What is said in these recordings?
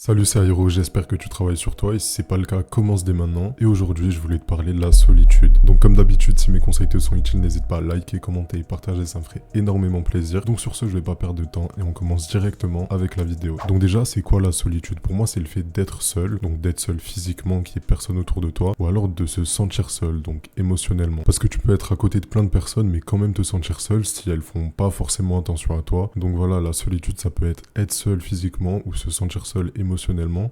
Salut, c'est Airo, j'espère que tu travailles sur toi et si c'est pas le cas, commence dès maintenant. Et aujourd'hui, je voulais te parler de la solitude. Donc comme d'habitude, si mes conseils te sont utiles, n'hésite pas à liker, commenter et partager, ça me ferait énormément plaisir. Donc sur ce, je vais pas perdre de temps et on commence directement avec la vidéo. Donc déjà, c'est quoi la solitude? Pour moi, c'est le fait d'être seul, donc d'être seul physiquement, qu'il n'y ait personne autour de toi, ou alors de se sentir seul, donc émotionnellement. Parce que tu peux être à côté de plein de personnes, mais quand même te sentir seul si elles font pas forcément attention à toi. Donc voilà, la solitude, ça peut être seul physiquement ou se sentir seul émotionnellement.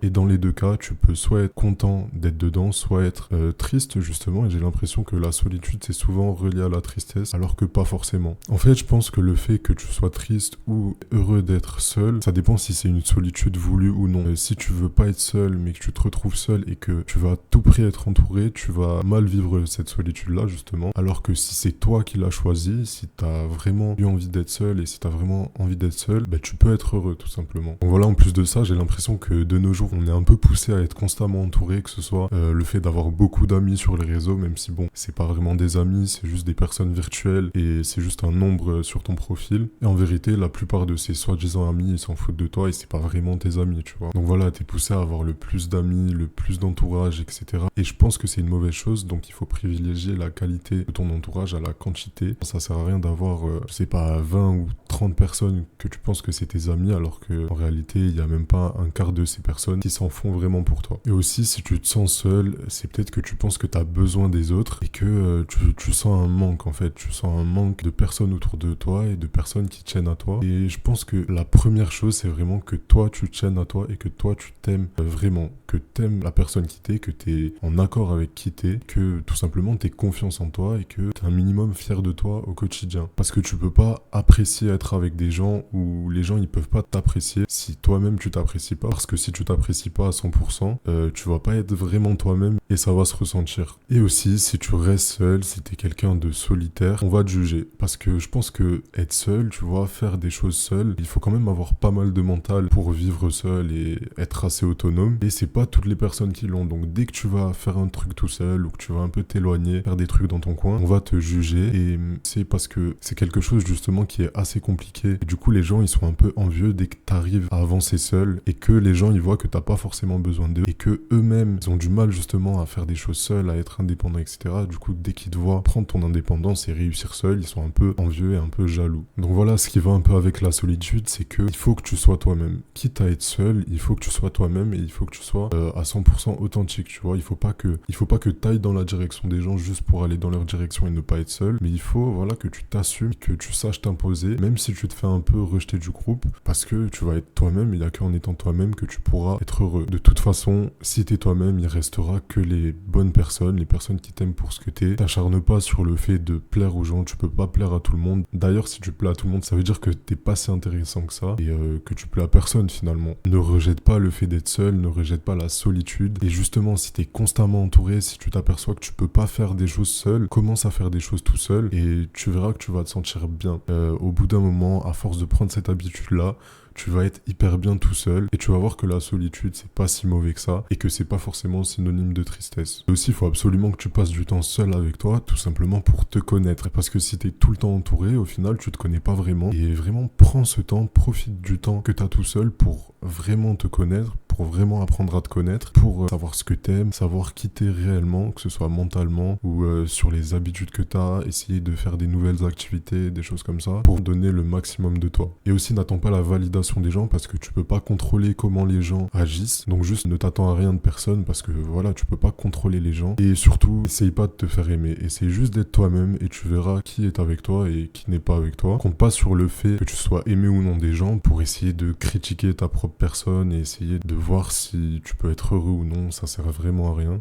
Et dans les deux cas, tu peux soit être content d'être dedans, soit être triste justement. Et j'ai l'impression que la solitude, c'est souvent relié à la tristesse, alors que pas forcément. En fait, je pense que le fait que tu sois triste ou heureux d'être seul, ça dépend si c'est une solitude voulue ou non. Si tu veux pas être seul, mais que tu te retrouves seul et que tu vas à tout prix être entouré, tu vas mal vivre cette solitude-là justement. Alors que si c'est toi qui l'as choisi, si t'as vraiment eu envie d'être seul et si t'as vraiment envie d'être seul, bah, tu peux être heureux tout simplement. Donc voilà, en plus de ça, j'ai l'impression que de nos jours, on est un peu poussé à être constamment entouré, que ce soit le fait d'avoir beaucoup d'amis sur les réseaux, même si bon, c'est pas vraiment des amis, c'est juste des personnes virtuelles et c'est juste un nombre sur ton profil. Et en vérité, la plupart de ces soi-disant amis, ils s'en foutent de toi et c'est pas vraiment tes amis, tu vois. Donc voilà, t'es poussé à avoir le plus d'amis, le plus d'entourage, etc. Et je pense que c'est une mauvaise chose, donc il faut privilégier la qualité de ton entourage à la quantité. Ça sert à rien d'avoir, je sais pas, 20 ou 30 personnes que tu penses que c'est tes amis, alors que en réalité, il y a même pas un quart de ces personnes qui s'en font vraiment pour toi. Et aussi, si tu te sens seul, c'est peut-être que tu penses que tu as besoin des autres et que tu sens un manque en fait. Tu sens un manque de personnes autour de toi et de personnes qui tiennent à toi. Et je pense que la première chose, c'est vraiment que toi, tu tiennes à toi et que toi, tu t'aimes vraiment. Que t'aimes la personne qui t'es, que t'es en accord avec qui t'es, que tout simplement t'aies confiance en toi et que t'es un minimum fier de toi au quotidien. Parce que tu peux pas apprécier être avec des gens où les gens ils peuvent pas t'apprécier si toi-même tu t'apprécies pas. Parce que si tu t'apprécies pas à 100%, tu vas pas être vraiment toi-même et ça va se ressentir. Et aussi, si tu restes seul, si t'es quelqu'un de solitaire, on va te juger. Parce que je pense que être seul, tu vois, faire des choses seul, il faut quand même avoir pas mal de mental pour vivre seul et être assez autonome. Et c'est pas toutes les personnes qui l'ont. Donc dès que tu vas faire un truc tout seul ou que tu vas un peu t'éloigner, faire des trucs dans ton coin, on va te juger. Et c'est parce que c'est quelque chose justement qui est assez compliqué. Et du coup, les gens, ils sont un peu envieux dès que t'arrives à avancer seul et que les gens, ils voient que t'as pas forcément besoin d'eux et que eux-mêmes, ils ont du mal justement à faire des choses seuls, à être indépendants, etc. Du coup, dès qu'ils te voient prendre ton indépendance et réussir seul, ils sont un peu envieux et un peu jaloux. Donc voilà, ce qui va un peu avec la solitude, c'est que il faut que tu sois toi-même. Quitte à être seul, il faut que tu sois toi-même et il faut que tu sois à 100% authentique, tu vois. Il faut pas que t'ailles dans la direction des gens juste pour aller dans leur direction et ne pas être seul, mais il faut, voilà, que tu t'assumes, que tu saches t'imposer, même si tu te fais un peu rejeter du groupe, parce que tu vas être toi-même, il y a qu'en étant toi-même que tu pourras être heureux. De toute façon, si t'es toi-même, il restera que les bonnes personnes, les personnes qui t'aiment pour ce que t'es. T'acharnes pas sur le fait de plaire aux gens, tu peux pas plaire à tout le monde. D'ailleurs, si tu plais à tout le monde, ça veut dire que t'es pas si intéressant que ça et que tu plais à personne finalement. Ne rejette pas le fait d'être seul, ne rejette pas la solitude. Et justement, si t'es constamment entouré, si tu t'aperçois que tu peux pas faire des choses seul, commence à faire des choses tout seul et tu verras que tu vas te sentir bien. Au bout d'un moment, à force de prendre cette habitude-là, tu vas être hyper bien tout seul et tu vas voir que la solitude c'est pas si mauvais que ça et que c'est pas forcément synonyme de tristesse. Et aussi, il faut absolument que tu passes du temps seul avec toi, tout simplement pour te connaître. Parce que si t'es tout le temps entouré, au final tu te connais pas vraiment. Et vraiment prends ce temps, profite du temps que t'as tout seul pour vraiment te connaître, pour vraiment apprendre à te connaître, pour savoir ce que t'aimes, savoir qui t'es réellement, que ce soit mentalement ou sur les habitudes que t'as, essayer de faire des nouvelles activités, des choses comme ça, pour donner le maximum de toi. Et aussi, n'attends pas la validation des gens parce que tu peux pas contrôler comment les gens agissent. Donc juste ne t'attends à rien de personne parce que voilà, tu peux pas contrôler les gens. Et surtout, essaye pas de te faire aimer. Essaye juste d'être toi-même et tu verras qui est avec toi et qui n'est pas avec toi. Compte pas sur le fait que tu sois aimé ou non des gens pour essayer de critiquer ta propre personne et essayer de voir si tu peux être heureux ou non. Ça sert vraiment à rien.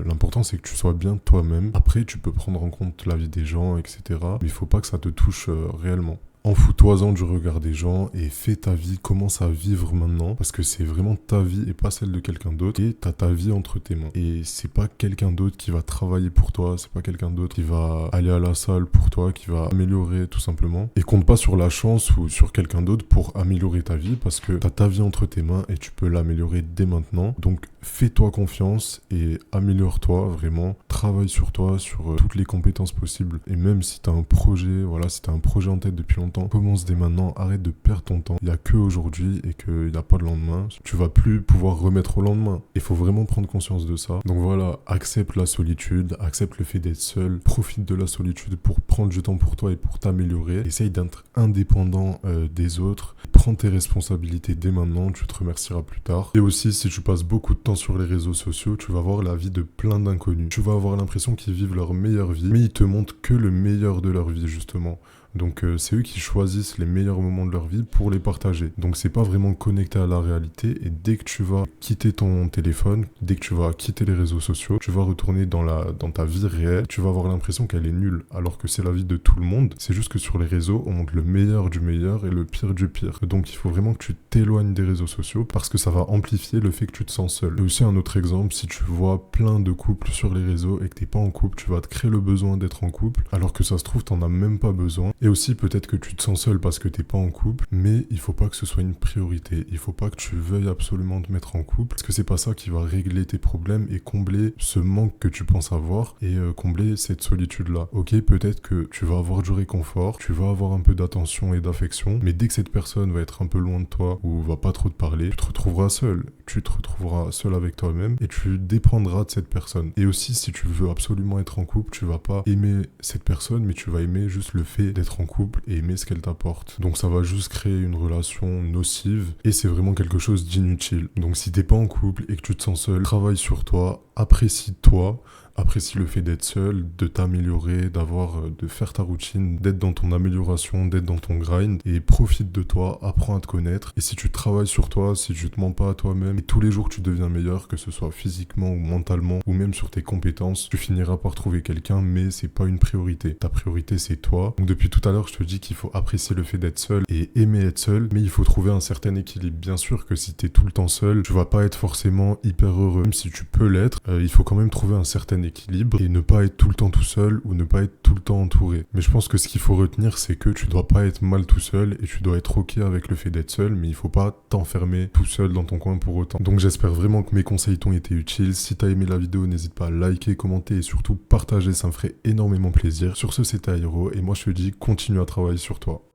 L'important c'est que tu sois bien toi-même. Après, tu peux prendre en compte l'avis des gens, etc. Mais il faut pas que ça te touche réellement. Enfous-toi-en du regard des gens et fais ta vie, commence à vivre maintenant parce que c'est vraiment ta vie et pas celle de quelqu'un d'autre et t'as ta vie entre tes mains et c'est pas quelqu'un d'autre qui va travailler pour toi, c'est pas quelqu'un d'autre qui va aller à la salle pour toi, qui va améliorer tout simplement et compte pas sur la chance ou sur quelqu'un d'autre pour améliorer ta vie parce que t'as ta vie entre tes mains et tu peux l'améliorer dès maintenant. Donc fais-toi confiance et améliore-toi vraiment, travaille sur toi, sur toutes les compétences possibles et même si t'as un projet, voilà, si t'as un projet en tête depuis longtemps ton temps. Commence dès maintenant, arrête de perdre ton temps. Il n'y a que aujourd'hui et qu'il n'y a pas de lendemain. Tu vas plus pouvoir remettre au lendemain. Il faut vraiment prendre conscience de ça. Donc voilà, accepte la solitude, accepte le fait d'être seul, profite de la solitude pour prendre du temps pour toi et pour t'améliorer. Essaye d'être indépendant des autres. Prends tes responsabilités dès maintenant, tu te remercieras plus tard. Et aussi, si tu passes beaucoup de temps sur les réseaux sociaux, tu vas voir la vie de plein d'inconnus. Tu vas avoir l'impression qu'ils vivent leur meilleure vie, mais ils te montrent que le meilleur de leur vie, justement. Donc c'est eux qui choisissent les meilleurs moments de leur vie pour les partager. Donc c'est pas vraiment connecté à la réalité, et dès que tu vas quitter ton téléphone, dès que tu vas quitter les réseaux sociaux, tu vas retourner dans ta vie réelle, tu vas avoir l'impression qu'elle est nulle, alors que c'est la vie de tout le monde. C'est juste que sur les réseaux, on montre le meilleur du meilleur et le pire du pire. Donc il faut vraiment que tu t'éloignes des réseaux sociaux parce que ça va amplifier le fait que tu te sens seul. Et aussi un autre exemple, si tu vois plein de couples sur les réseaux et que t'es pas en couple, tu vas te créer le besoin d'être en couple, alors que ça se trouve t'en as même pas besoin. Et aussi, peut-être que tu te sens seul parce que t'es pas en couple, mais il faut pas que ce soit une priorité. Il faut pas que tu veuilles absolument te mettre en couple, parce que c'est pas ça qui va régler tes problèmes et combler ce manque que tu penses avoir et combler cette solitude-là. Ok, peut-être que tu vas avoir du réconfort, tu vas avoir un peu d'attention et d'affection, mais dès que cette personne va être un peu loin de toi ou va pas trop te parler, tu te retrouveras seul. Tu te retrouveras seul avec toi-même et tu dépendras de cette personne. Et aussi, si tu veux absolument être en couple, tu vas pas aimer cette personne, mais tu vas aimer juste le fait d'être en couple et aimer ce qu'elle t'apporte. Donc ça va juste créer une relation nocive et c'est vraiment quelque chose d'inutile. Donc si t'es pas en couple et que tu te sens seul, travaille sur toi, apprécie-toi, apprécie le fait d'être seul, de t'améliorer, de faire ta routine, d'être dans ton amélioration, d'être dans ton grind et profite de toi, apprends à te connaître. Et si tu travailles sur toi, si tu te mens pas à toi-même et tous les jours tu deviens meilleur, que ce soit physiquement ou mentalement ou même sur tes compétences, tu finiras par trouver quelqu'un, mais c'est pas une priorité. Ta priorité c'est toi. Donc depuis tout à l'heure je te dis qu'il faut apprécier le fait d'être seul et aimer être seul, mais il faut trouver un certain équilibre. Bien sûr que si t'es tout le temps seul, tu vas pas être forcément hyper heureux. Même si tu peux l'être, il faut quand même trouver un certain équilibre et ne pas être tout le temps tout seul ou ne pas être tout le temps entouré. Mais je pense que ce qu'il faut retenir, c'est que tu dois pas être mal tout seul et tu dois être ok avec le fait d'être seul, mais il faut pas t'enfermer tout seul dans ton coin pour autant. Donc j'espère vraiment que mes conseils t'ont été utiles. Si t'as aimé la vidéo, n'hésite pas à liker, commenter et surtout partager, ça me ferait énormément plaisir. Sur ce, c'était Airo et moi je te dis continue à travailler sur toi.